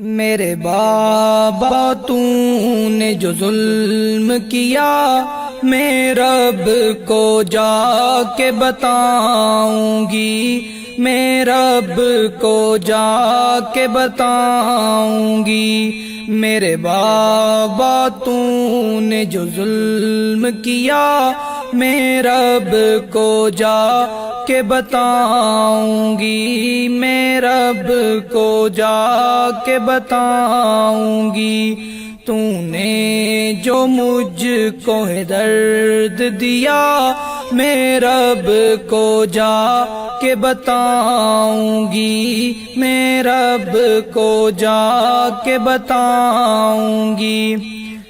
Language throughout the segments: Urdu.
میرے بابا تو نے جو ظلم کیا میں رب کو جا کے بتاؤں گی، میں رب کو جا کے بتاؤں گی۔ میرے بابا تو نے جو ظلم کیا میں رب کو جا کے بتاؤں گی، میں رب کو جا کے بتاؤں گی۔ تو نے جو مجھ کو ہے درد دیا میں رب کو جا کے بتاؤں گی، میں رب کو جا کے بتاؤں گی۔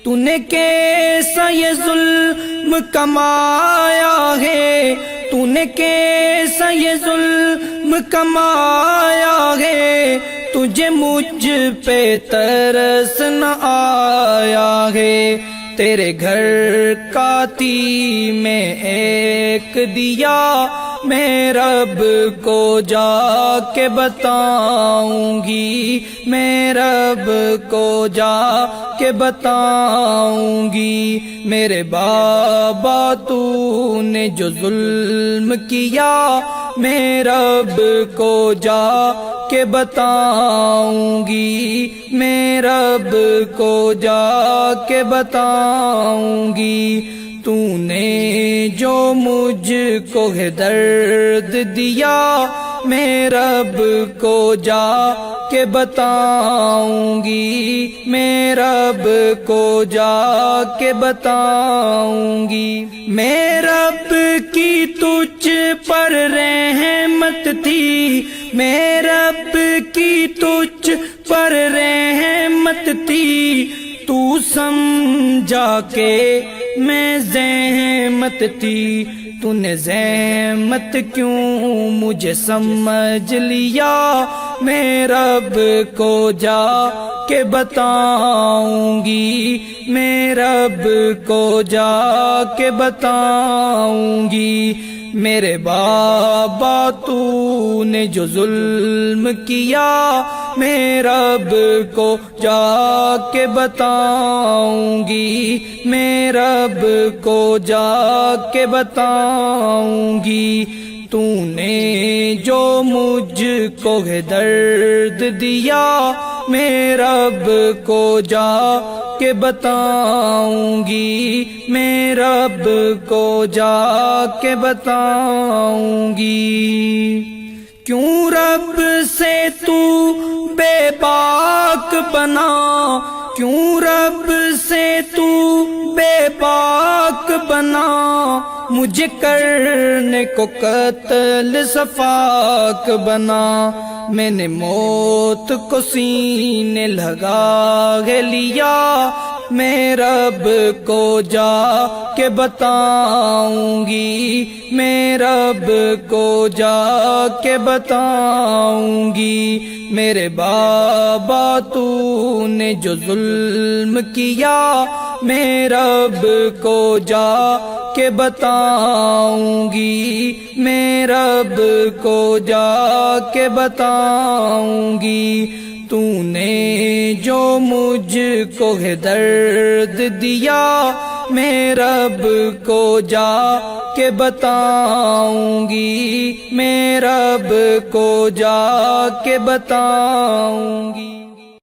تو نے کیسا یہ ظلم کمایا ہے، تو نے کیسا یہ ظلم کمایا ہے، تجھے مجھ پہ ترس نہ آیا ہے۔ تیرے گھر کا تیم میں ایک دیا میں رب کو جا کے بتاؤں گی، میں رب کو جا کے بتاؤں گی۔ میرے بابا تو نے جو ظلم کیا میں رب کو جا کے بتاؤں گی، میں رب کو جا کے بتاؤں گی۔ تو نے جو مجھ کو ہے درد دیا میں رب کو جا کے بتاؤں گی، میں رب کو جا کے بتاؤں گی۔ میں رب کی تجھ پر رحمت تھی، میں رب کی تجھ پر رحمت تھی، تو سمجھا کہ میں زحمت تھی۔ تو نے زحمت کیوں مجھے سمجھ لیا میں رب کو جا کے بتاؤں گی، میں رب کو جا کے بتاؤں گی۔ میرے بابا تو نے جو ظلم کیا میں رب کو جا کے بتاؤں گی، میں رب کو جا کے بتاؤں گی۔ تو نے جو مجھ کو ہے درد دیا میں رب کو جا کے بتاؤں گی، میں رب کو جا کے بتاؤں گی۔ کیوں رب سے تو بے باک بنا، کیوں رب سے تو بے باک بنا، مجھے کرنے کو قتل سفاک بنا۔ میں نے موت کو سینے لگا لیا میں رب کو جا کے بتاؤں گی، میں رب کو جا کے بتاؤں گی۔ میرے بابا تو نے جو ظلم کیا میں رب کو جا کے بتاؤں گی، میں رب کو جا کے بتاؤں گی۔ تو نے جو مجھ کو ہے درد دیا میں رب کو جا کے بتاؤں گی، میں رب کو جا کے بتاؤں گی۔